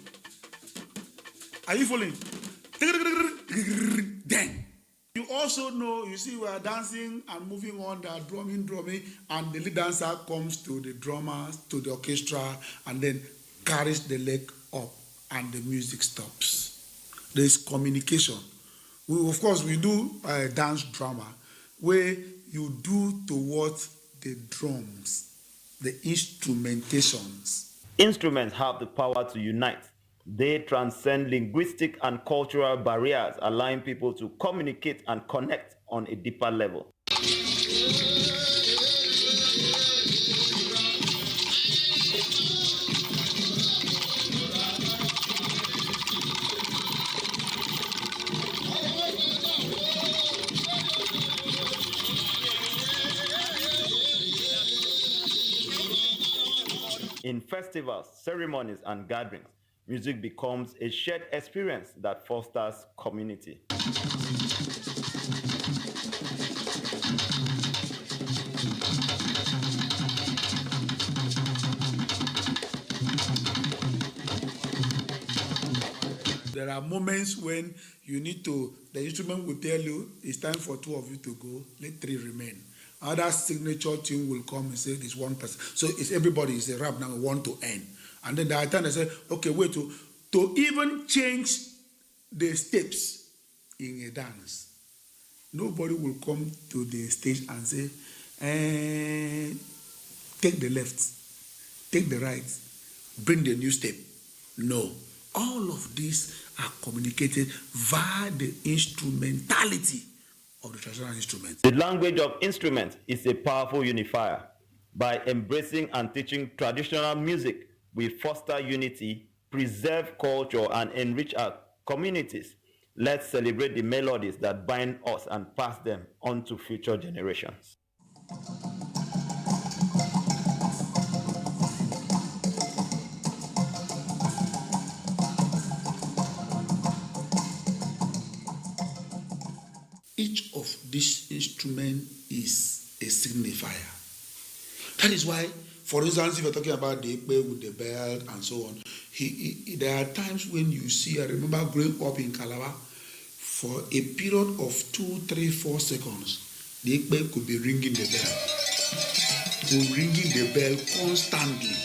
Are you following? Then. You also know, you see, we are dancing and moving on, they are drumming, and the lead dancer comes to the drummer, to the orchestra, and then carries the leg up, and the music stops. There is communication. Of course, we do a dance drama where you do towards the drums, the instrumentations. Instruments have the power to unite. They transcend linguistic and cultural barriers, allowing people to communicate and connect on a deeper level. In festivals, ceremonies, and gatherings, music becomes a shared experience that fosters community. There are moments when you need to, the instrument will tell you, it's time for two of you to go, let three remain. Other signature tune will come and say, this one person. So it's everybody is a rap now, one to end. And then there are times they say, okay, wait, to even change the steps in a dance, nobody will come to the stage and say, take the left, take the right, bring the new step. No. All of these are communicated via the instrumentality of the traditional instruments. The language of instruments is a powerful unifier. By embracing and teaching traditional music, we foster unity, preserve culture, and enrich our communities. Let's celebrate the melodies that bind us and pass them on to future generations. Each of these instruments is a signifier. That is why, for instance, if you're talking about the ekpe with the belt and so on, there are times when you see, I remember growing up in Calabar, for a period of 2, 3, 4 seconds, the ekpe could be ringing the bell. ringing the bell constantly.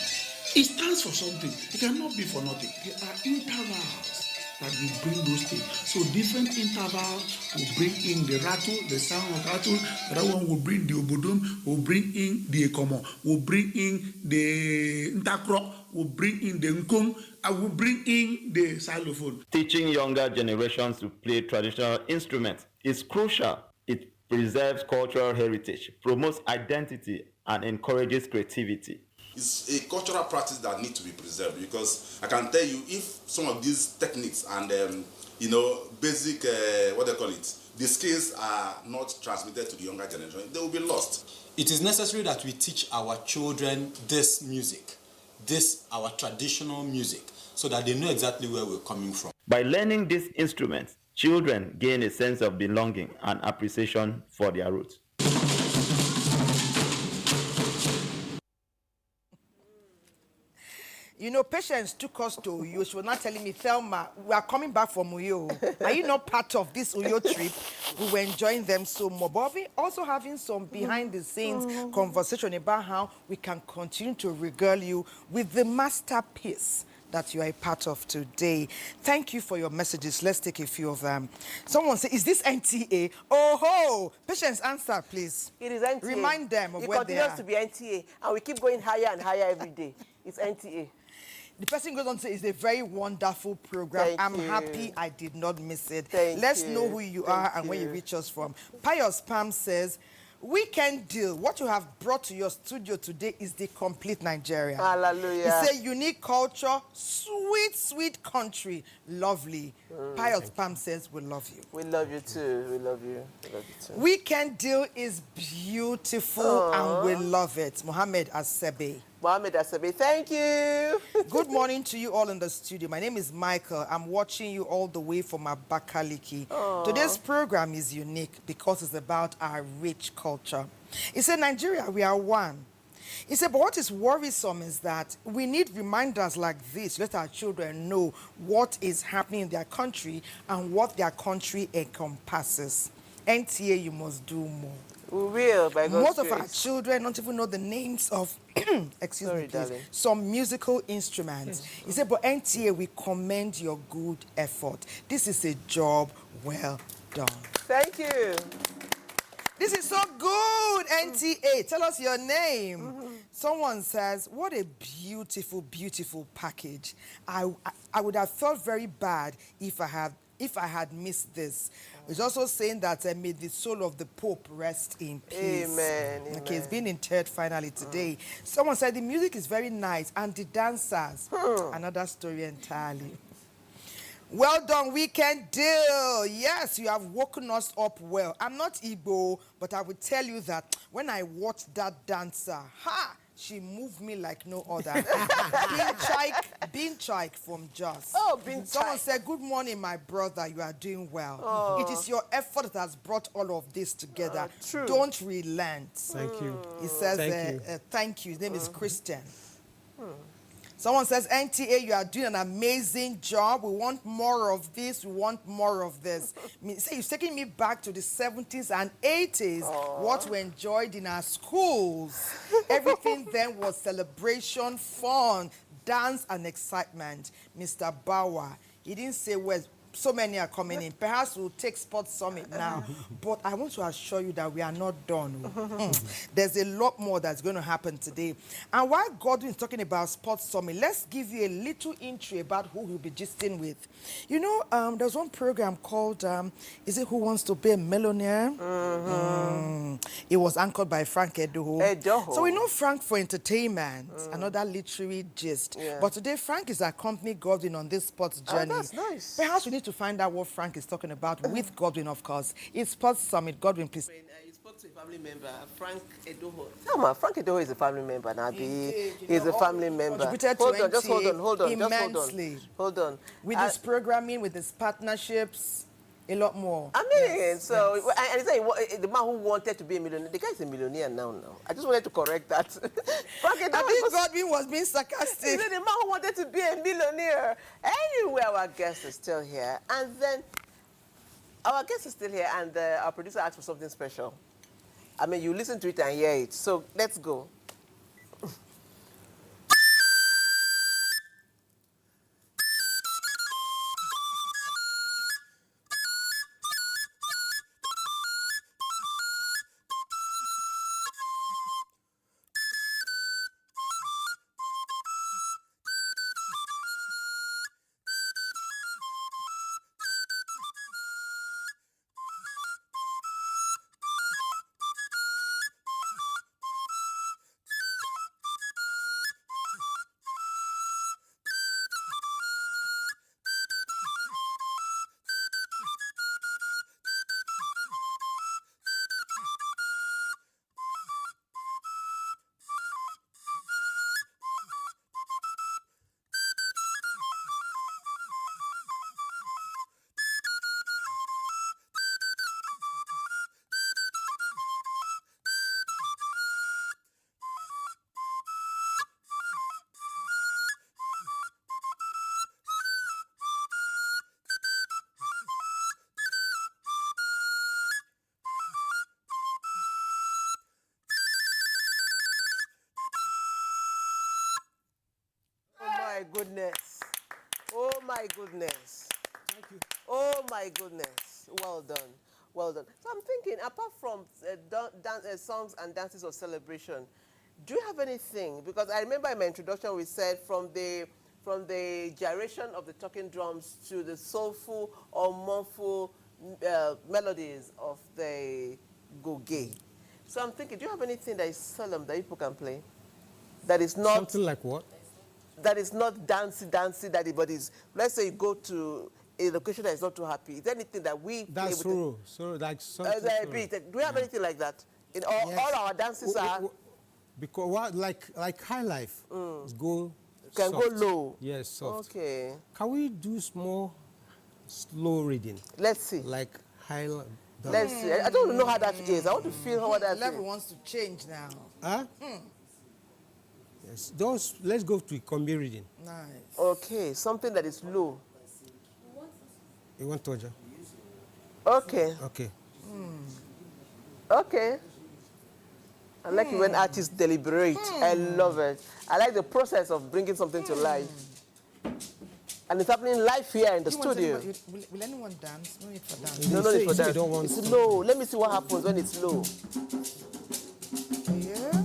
It stands for something. It cannot be for nothing. There are intervals that will bring those things. So different intervals will bring in the rattle, the sound of rattle. The other one will bring the obodum, will bring in the ekomo, will bring in the ntakro, will bring in the nkum, and will bring in the xylophone. Teaching younger generations to play traditional instruments is crucial. It preserves cultural heritage, promotes identity, and encourages creativity. It's a cultural practice that needs to be preserved, because I can tell you, if some of these techniques and basic what they call it, the skills are not transmitted to the younger generation, they will be lost. It is necessary that we teach our children this music, our traditional music, so that they know exactly where we're coming from. By learning these instruments, children gain a sense of belonging and appreciation for their roots. You know, Patience took us to Uyo. She was not telling me, Thelma, we are coming back from Uyo. Are you not part of this Uyo trip? We were enjoying them so much. But we also having some behind-the-scenes conversation about how we can continue to regale you with the masterpiece that you are a part of today. Thank you for your messages. Let's take a few of them. Someone say, is this NTA? Oh ho! Patience, answer, please. It is NTA. Remind them of where they are. It continues to be NTA, and we keep going higher and higher every day. It's NTA. The person goes on to say, it's a very wonderful program. I'm happy I did not miss it. Let's know who you are and where you reach us from. Pius Pam says, Weekend Deal, what you have brought to your studio today is the complete Nigeria. Hallelujah. It's a unique culture, sweet, sweet country, lovely. Pius Pam says, we love you. We love you too. We love you. We love you too. Weekend Deal is beautiful and we love it. Mohammed Asebe. Mohammed Asebe, thank you. Good morning to you all in the studio. My name is Michael. I'm watching you all the way from Abakaliki. Today's program is unique because it's about our rich culture. He said, Nigeria, we are one. He said, but what is worrisome is that we need reminders like this to let our children know what is happening in their country and what their country encompasses. NTA, you must do more. We will, by God's Most of grace. our children don't even know the names of, excuse me, please, some musical instruments. He said, but NTA, we commend your good effort. This is a job well done. Thank you. This is so good, NTA. Tell us your name. Someone says, what a beautiful, beautiful package. I would have felt very bad if I had missed this. It's also saying that may the soul of the Pope rest in peace. Amen. Okay, it's been interred finally today. Someone said the music is very nice and the dancers, another story entirely. Well done, Weekend Deal. Yes, you have woken us up well. I'm not Igbo, but I will tell you that when I watched that dancer, she moved me like no other. Bin Chaik from Jos. Oh, Bin Chaik. Someone said, good morning, my brother. You are doing well. It is your effort that has brought all of this together. True. Don't relent. Thank you. He says, thank you. His name is Christian. Someone says, NTA, you are doing an amazing job. We want more of this. We want more of this. Say, you're taking me back to the 70s and 80s, what we enjoyed in our schools. Everything then was celebration, fun, dance, and excitement. Mr. Bauer, he didn't say where so many are coming in. Perhaps we'll take Sports Summit now. But I want to assure you that we are not done. There's a lot more that's going to happen today. And while Godwin is talking about Sports Summit, let's give you a little intro about who we'll be gisting with. You know, there's one program called, is it Who Wants to Be a Millionaire? It was anchored by Frank Edoho. So we know Frank for entertainment, another literary gist. But today, Frank is accompanying Godwin on this sports journey. Oh, that's nice. Perhaps we need to find out what Frank is talking about with Godwin, of course. It's Sports Summit. Godwin, please. You spoke to a family member, Frank Edoho. No, Frank Edoho is a family member, Nabi. He's a family member. Hold on. Immensely. Hold on. With his programming, with his partnerships, a lot more. I mean, and the man who wanted to be a millionaire, the guy is a millionaire now. I just wanted to correct that. Frank Edoho, I think Godwin was being sarcastic. The man who wanted to be a millionaire. Anyway, our guest is still here. And then, our guest is still here, and our producer asked for something special. I mean, you listen to it and hear it. So, let's go. my goodness. Oh my goodness. Thank you. Oh my goodness. Well done. Well done. So I'm thinking, apart from songs and dances of celebration, do you have anything? Because I remember in my introduction we said from the gyration of the talking drums to the soulful or mournful melodies of the goge. So I'm thinking, do you have anything that is solemn that people can play? That is not... Something like what? That is not dancey, that everybody's... Let's say you go to a location that is not too happy. Is there anything that we play with? So like something... do we have anything like that? In all our dances are... Because what, like high life, go can soft. go low. Yes, soft. Okay. Can we do small, slow reading? Let's see. Like high life. Let's see. I don't know how that is. I want to feel how that is. Level wants to change now. Huh? Yes. Let's go to combi reading. Nice. Okay, something that is low. You want Toja? Okay. Okay. Okay. I like it when artists deliberate. I love it. I like the process of bringing something to life. And it's happening live here in the studio. Will anyone dance? No need for dance. No need for dance. It's low. Let me see what happens when it's low. Yeah.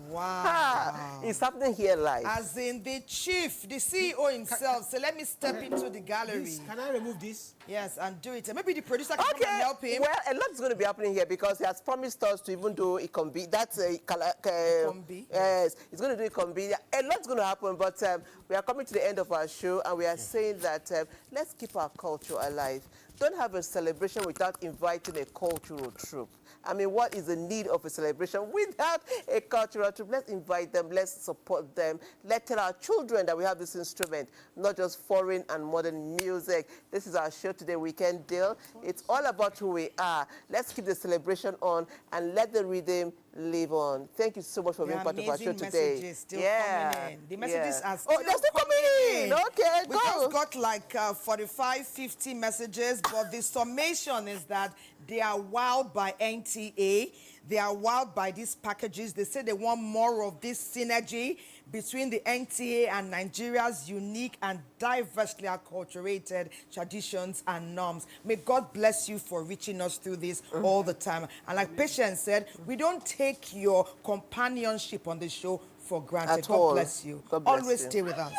Wow. It's happening here live. As in the chief, the CEO himself. So let me step into the gallery. Can I remove this? Yes, and do it. Maybe the producer can come and help him. Well, a lot is going to be happening here because he has promised us to even do Ikombi. That's a Ikombi. Yes, he's going to do Ikombi. A lot's going to happen, but we are coming to the end of our show, and we are saying that let's keep our culture alive. Don't have a celebration without inviting a cultural troupe. I mean, what is the need of a celebration without a cultural troupe? Let's invite them. Let's support them. Let's tell our children that we have this instrument, not just foreign and modern music. This is our show today, Weekend Deal. It's all about who we are. Let's keep the celebration on and let the rhythm live on. Thank you so much for being part of our show today. Messages still coming in. The messages are still they're still coming in. Okay, we just got like 45, 50 messages, but the summation is that they are wowed by NTA. They are wowed by these packages. They say they want more of this synergy between the NTA and Nigeria's unique and diversely acculturated traditions and norms. May God bless you for reaching us through this all the time. And like Patience said, we don't take your companionship on the show for granted. God bless you. God bless Always you. stay with us.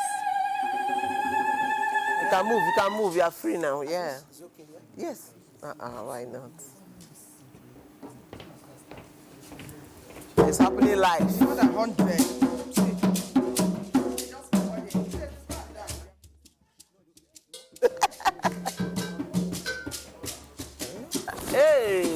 You can move. You are free now. Yeah. It's okay, yeah? Yes. Why not? It's happening live. More than 100. Hey!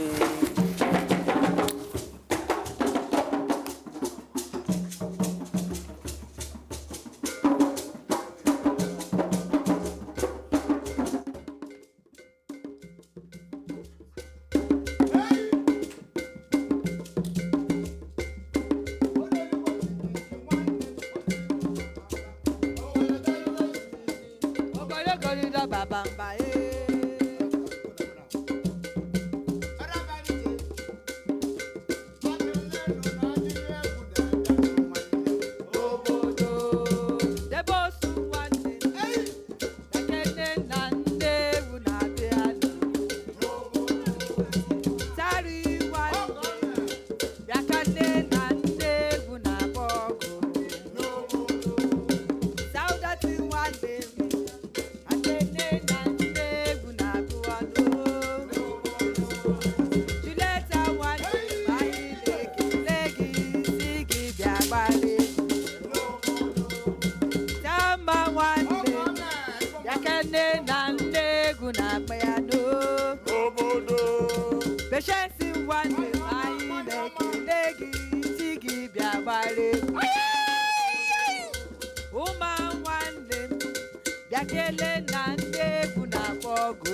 bịakele na ndị egwu na-akpọ ọgụ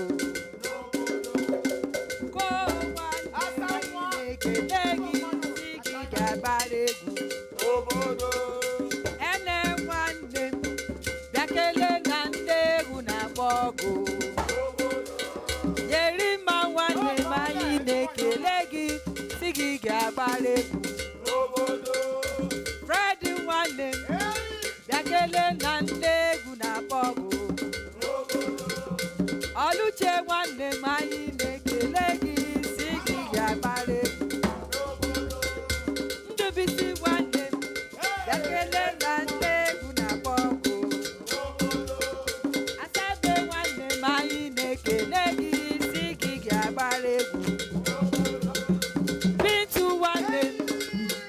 na-ekele gị si gị ga-agbara egwu ene nwanne m bịakele na ndị egwu na-akpọ ọgụ yeri mma nwanne m anyị na-ekele gị si gị ga-agbara egwu Fred nwanne m bịakele na ndị egwu na-akpọ ọgụ Oluche nwanne m anyị na-ekele gị si gị ga-agbara egwu Ndubisi nwanne m bịakele na ndị egwu na-akpọ ọgụ Asabe nwanne m anyị na-ekele gị si gị ga-agbara egwu Bintu nwanne m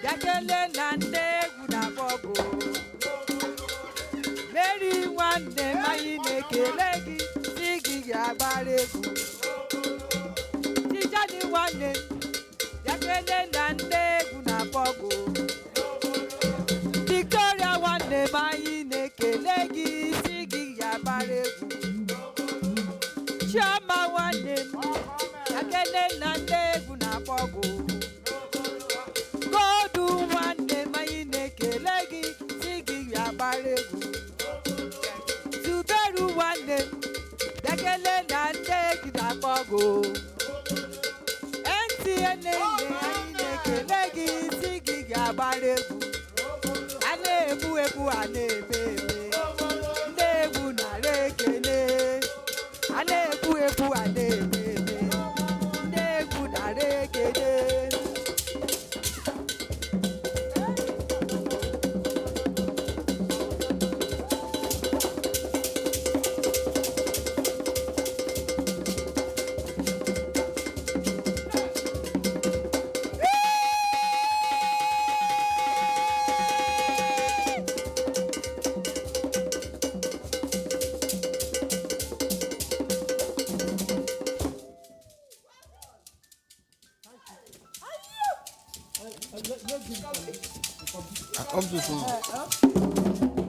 bịakele na ndị egwu na-akpọ ọgụ Mary nwanne m anyị na-ekele gị si gị ga-agbara egwu Tijani nwanne m bịakele na ndị egwu na-akpọ ọgụ Victoria nwanne m anyị na-ekele gị si gị ga-agbara egwu Chioma nwanne m bịakele na ndị egwu na-akpọ ọgụ Godu nwanne m anyị na-ekele gị si gị ga-agbara egwu Zuberu nwanne m bịakele na ndị egwu na-akpọ ọgụ NTA anyị na-ekele gị si gị ga-agbara egwu a na-egbu egbu a na-eme eme ndị egwu nara ekele a na-egbu egbu a na-eme eme ndị egwu nara ekele Up to soon.